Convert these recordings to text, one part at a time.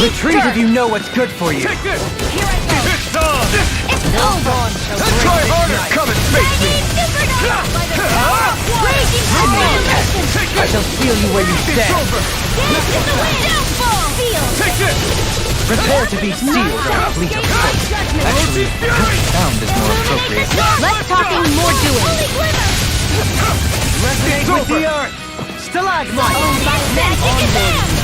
Retreat if you know what's good for you. Take this! Here I go. It's on! It's over. Let's try harder! Come and face me! Supernova by the power of water. Raging annihilation. Take I this! shall feel you where you It's stand. over! Dance in the wind. Downfall. Feel. Take this! Prepare to be sealed or fleet of foot. Actually, sound is more appropriate. Less talking, more doing. Holy glimmer. Resonate with the earth. Stalagmite. Magic advance.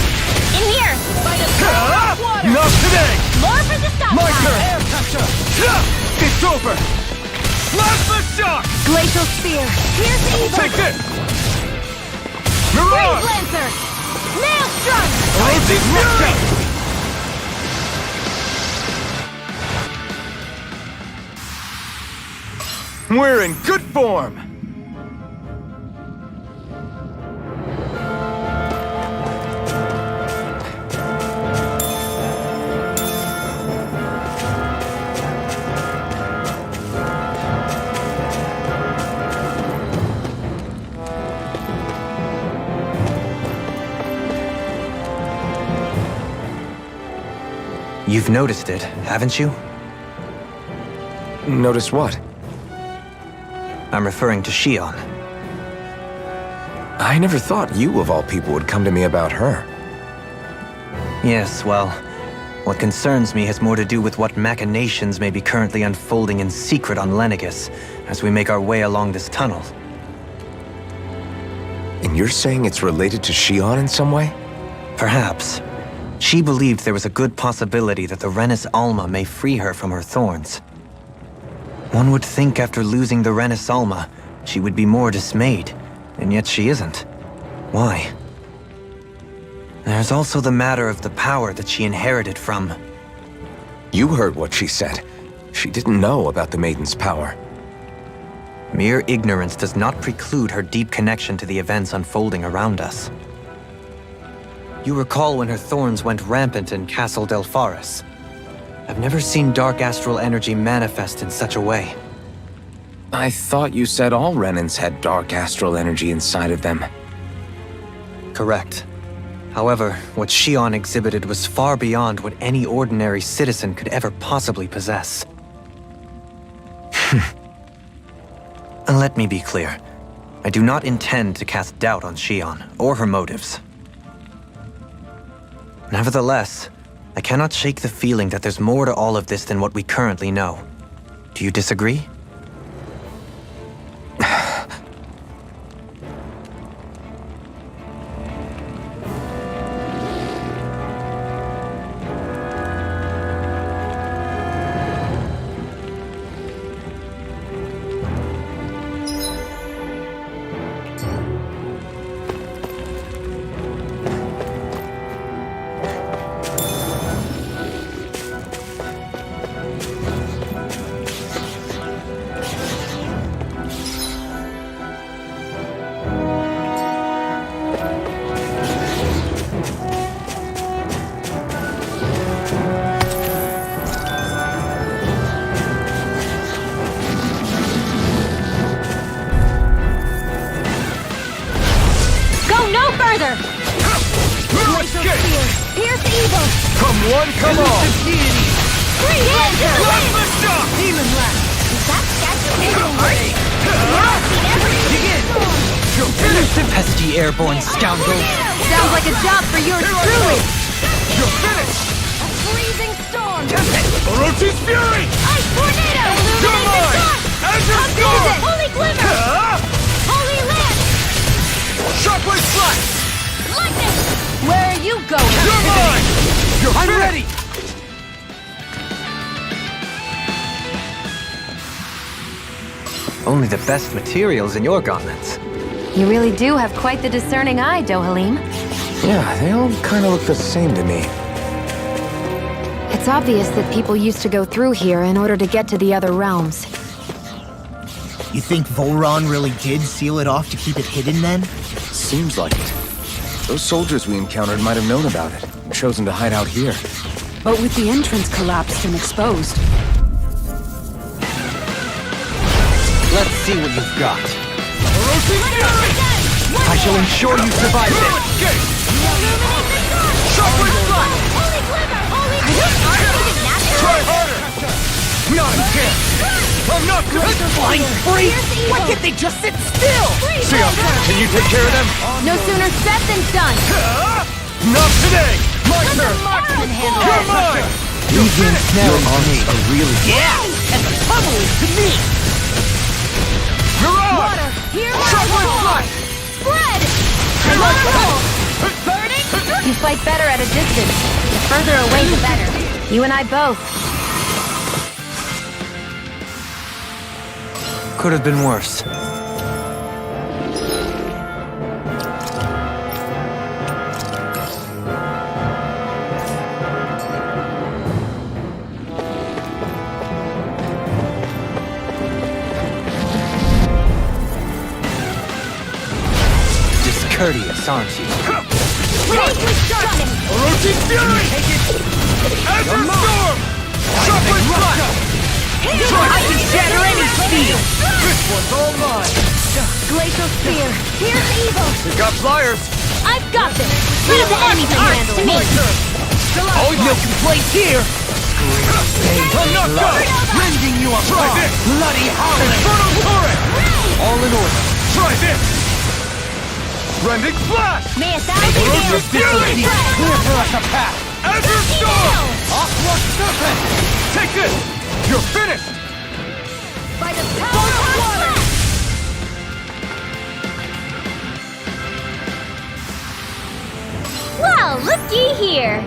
In here. By the power of water. Not today! More for the stop My sign. turn! It's over! Plasma shock! Glacial spear. Here's evil. Take this! Freeze Mirage! Lancer. Maelstrom. Blazing Fury! We're in good form! You've noticed it, haven't you? Notice what? I'm referring to Shion. I never thought you, of all people, would come to me about her. Yes, well, what concerns me has more to do with what machinations may be currently unfolding in secret on Lenegis as we make our way along this tunnel. And you're saying it's related to Shion in some way? Perhaps. She believed there was a good possibility that the Renis Alma may free her from her thorns. One would think after losing the Renis Alma, she would be more dismayed, and yet she isn't. Why? There's also the matter of the power that she inherited from... You heard what she said. She didn't know about the Maiden's power. Mere ignorance does not preclude her deep connection to the events unfolding around us. You recall when her thorns went rampant in Castle Delpharis. I've never seen dark astral energy manifest in such a way. I thought you said all Renans had dark astral energy inside of them. Correct. However, what Shion exhibited was far beyond what any ordinary citizen could ever possibly possess. And let me be clear. I do not intend to cast doubt on Shion or her motives. Nevertheless, I cannot shake the feeling that there's more to all of this than what we currently know. Do you disagree? Come one, come all! Free Lancer! Plasma shock! Demon Lash! Is that statue moving right? I've seen everything! Begin! Elusive pesky airborne scoundrel! Sounds like a job for yours truly! You're finished! A freezing storm! Orochi's Fury! Ice tornado! You're Illuminating mine! sun! Azure Abuse Storm! it! Holy glimmer! Holy lance! Shockwave Slash! Lightning! Where are you going? You're mine! You're I'm finished! ready! Only the best materials in your gauntlets. You really do have quite the discerning eye, Dohalim. Yeah, they all kind of look the same to me. It's obvious that people used to go through here in order to get to the other realms. You think Volron really did seal it off to keep it hidden then? Seems like it. Those soldiers we encountered might have known about it, and chosen to hide out here. But with the entrance collapsed and exposed, Let's see what you've got. Orochi's Fury! I shall ensure you survive this. Escape! Illuminate the sun! Shockwave Slash! Holy glimmer! Try harder! Not a chance! I'm not good! Flying free? Why can't they just sit still? Sia, can you take care of them? No sooner said than done! Not today! My turn! You're mine! These ensnaring arms are really Yeah! And the trouble is to me! You're on! Here Shockwave flash! Spread! You fight better at a distance. The further away, the better. You and I both. could have been worse. Discourteous, aren't you? Orochi Fury! Azure Storm! Shockwave Flash! I can shatter any steel! This one's all mine! Glacial Spear. Here's evil. We've got flyers! I've got this. Leave the enemy to handle me. Oh, no complaints here! I'm not done! Rending you Try apart! this! Bloody howling! Inferno Torrent! All in order. Try this! Rending Flash! May a thousand Orochi arrows Fury! Clear for us a path! Azure Storm! Aqua Serpent! Take this! You're finished! by the power of water. Well, looky here.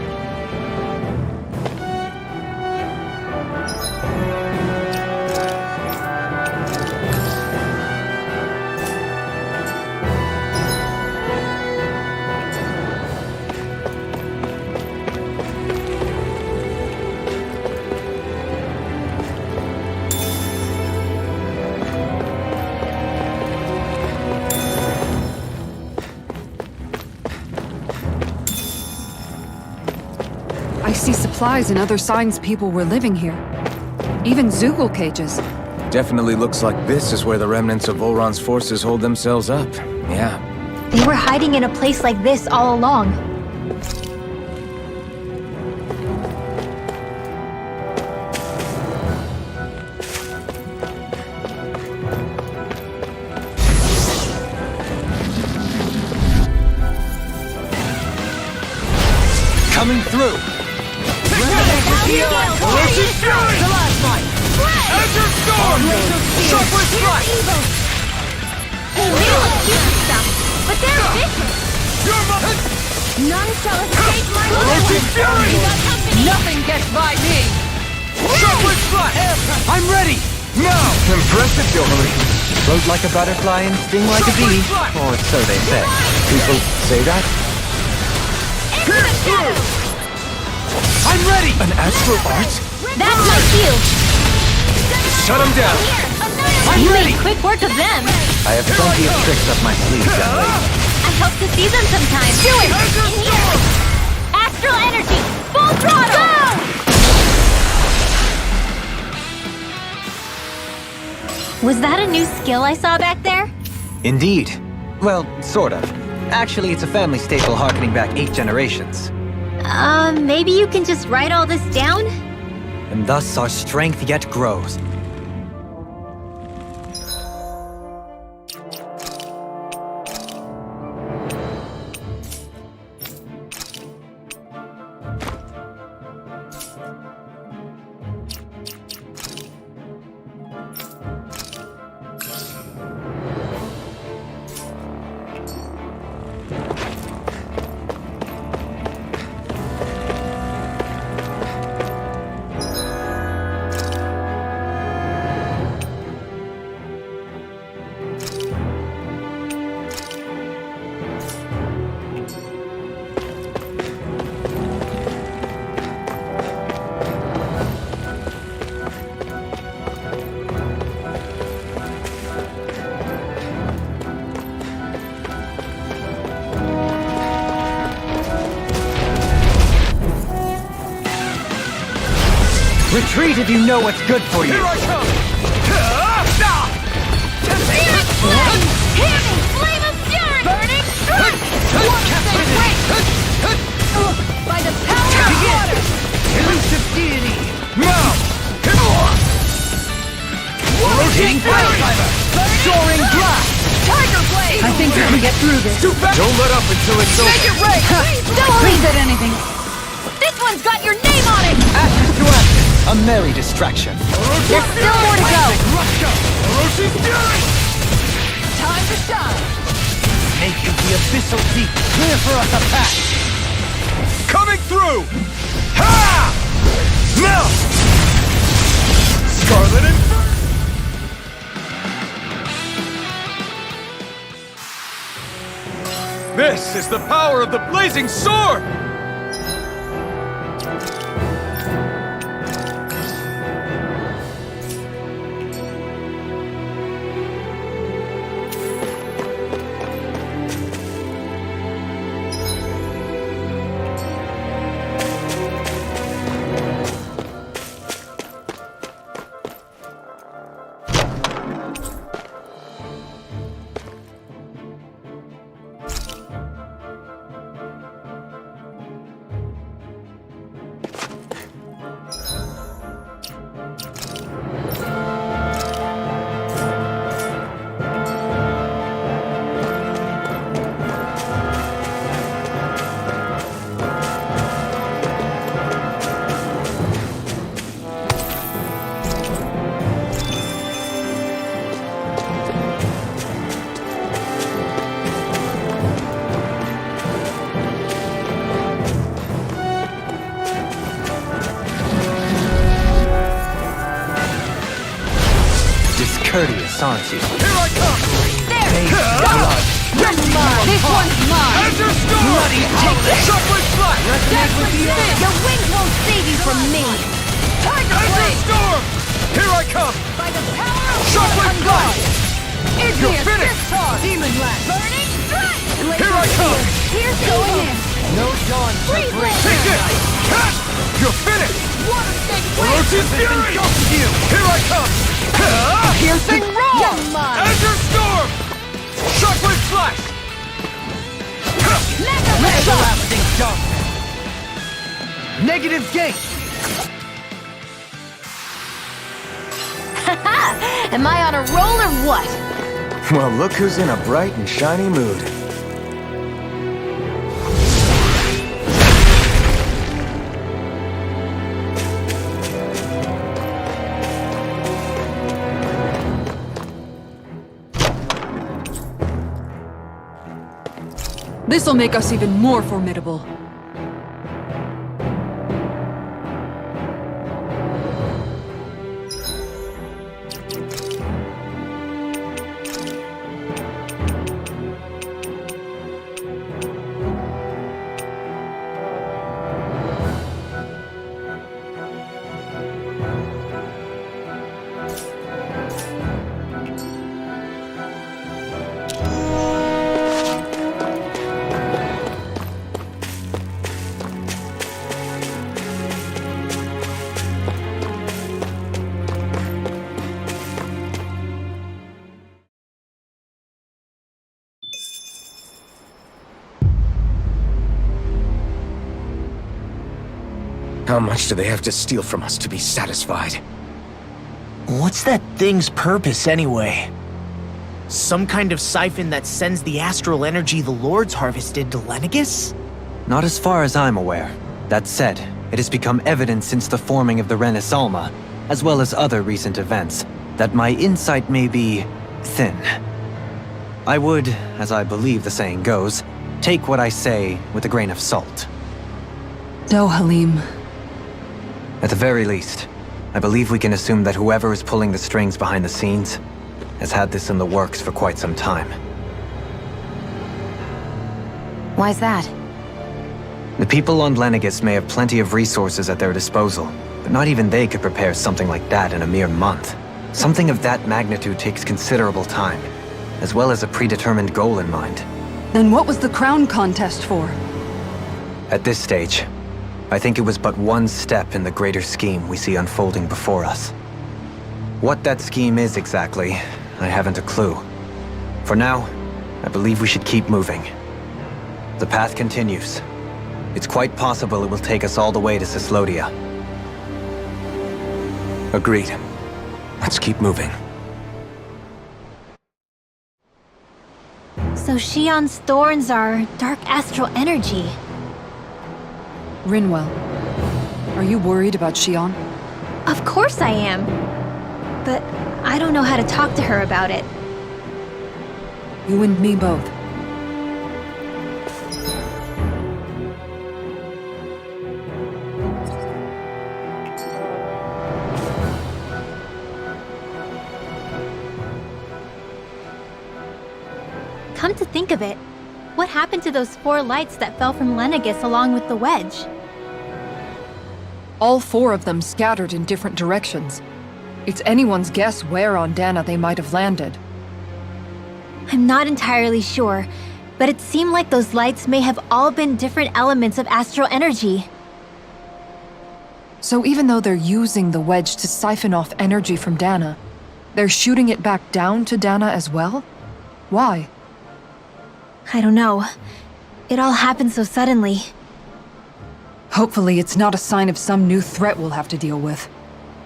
I see supplies and other signs people were living here. Even Zoogle cages. Definitely looks like this is where the remnants of Volron's forces hold themselves up. Yeah. They were hiding in a place like this all along. Coming through! Orochi Fury! Azure Storm! Shockwave Flash! They look cute and stuff, but they're vicious. You're mine! None shall escape my Orochi Fury! Nothing gets by me! Shockwave Flash! I'm ready! Now! Impressive, Yohari. Float like a butterfly and sting like a bee. Or so they say. People say that? I'm ready! An astral art? That's my cue. Shut him down! You made quick work of them. I have plenty of tricks up my sleeve, young lady. I hope to see them sometime. Do it! In here! Astral energy! Full throttle! Go! Was that a new skill I saw back there? Indeed. Well, sort of. Actually, it's a family staple harkening back 8 generations. Maybe you can just write all this down? And thus our strength yet grows. Retreat if you know what's good for you! Here I come! Flame of fury! Burning strike! By the power of water! Elusive get through this. Don't let up until it's over. Make it rain! Who said anything? This one's got your name on it! Ashes to ashes. A merry distraction. There's still more to go! Time to shine. Make of the abyssal deep clear for us a path. Coming through! Ha! Melt! Scarlet and... This is the power of the blazing sword! Courteous, aren't you? Here I come! This one's mine. Azure Storm! Bloody take it! Shockwave Flash! Your wings won't save you from me! Time to Azure play. Storm! Here I come! By the power of Shockwave Flash! Igneous You're finished. Discharge. Demon Blast. Burning Strike! Here I come! Here's going in! No dawn to Freeze break. it! Take this! Cut! You're finished! Water Snake Ferocious Fury! Here I come! Piercing roar. You're mine! Azure Storm! Shockwave Flash! Everlasting darkness. Negative gate. Am I on a roll or what? Well, look who's in a bright and shiny mood. This'll make us even more formidable. How much do they have to steal from us to be satisfied? What's that thing's purpose, anyway? Some kind of siphon that sends the astral energy the Lords harvested to Lenegis? Not as far as I'm aware. That said, it has become evident since the forming of the Renis Alma, as well as other recent events, that my insight may be thin. I would, as I believe the saying goes, take what I say with a grain of salt. No, Halim. At the very least, I believe we can assume that whoever is pulling the strings behind the scenes has had this in the works for quite some time. Why's that? The people on Lenegis may have plenty of resources at their disposal, but not even they could prepare something like that in a mere month. Something of that magnitude takes considerable time, as well as a predetermined goal in mind. Then what was the crown contest for? At this stage, I think it was but one step in the greater scheme we see unfolding before us. What that scheme is exactly, I haven't a clue. For now, I believe we should keep moving. The path continues. It's quite possible it will take us all the way to Cyslodia. Agreed. Let's keep moving. So Shion's thorns are dark astral energy. Rinwell, are you worried about Shion? Of course I am. But I don't know how to talk to her about it. You and me both. Come to think of it, what happened to those 4 lights that fell from Lenegis along with the wedge? All 4 of them scattered in different directions. It's anyone's guess where on Dana they might have landed. I'm not entirely sure, but it seemed like those lights may have all been different elements of astral energy. So even though they're using the wedge to siphon off energy from Dana, they're shooting it back down to Dana as well? Why? I don't know. It all happened so suddenly. Hopefully it's not a sign of some new threat we'll have to deal with.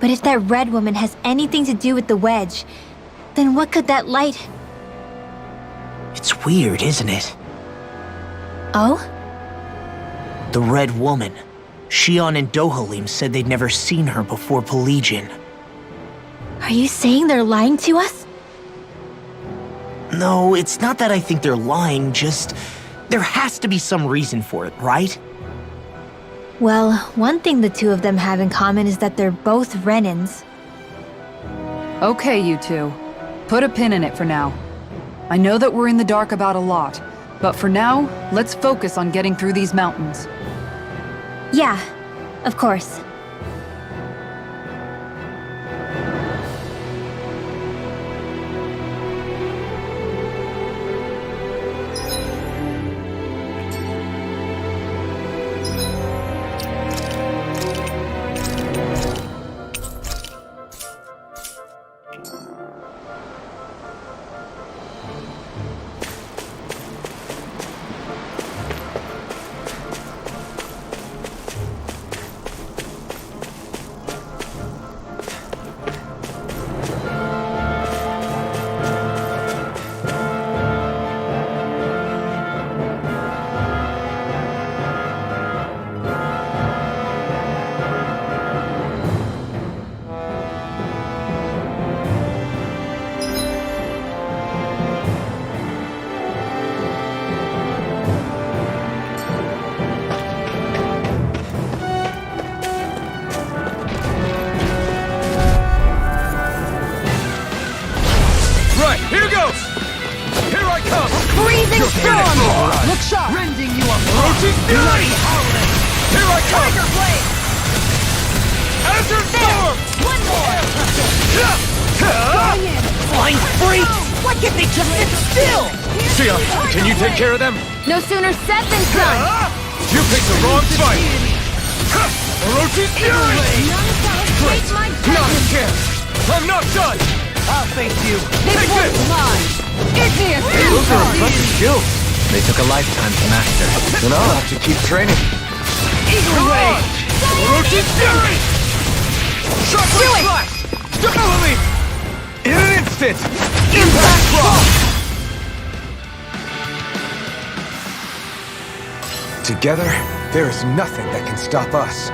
But if that red woman has anything to do with the wedge, then what could that light... It's weird, isn't it? Oh? The Red Woman. Shion and Dohalim said they'd never seen her before Pelegion. Are you saying they're lying to us? No, it's not that I think they're lying, just... there has to be some reason for it, right? Well, one thing the 2 of them have in common is that they're both Renans. Okay, you two. Put a pin in it for now. I know that we're in the dark about a lot, but for now, let's focus on getting through these mountains. Yeah, of course. Here goes! Here I come! Freezing storm! Look sharp! Rending you up! Orochi's Fury! Here I come! Tiger blade! Azure Storm! One more! Flying freak! Why can't they just sit still? Sia, can you take care of them? No sooner said than done! You picked the wrong fight! Orochi's Fury! Take my Not a chance! I'm not done! I'll face you. Take this! Those are impressive skills. They took a lifetime to master. Then I'll have to keep training. Eagle Ray! Orochi's Fury! Shockwave Slash! Double Leap! In an instant! Impact Rock! Together, there is nothing that can stop us.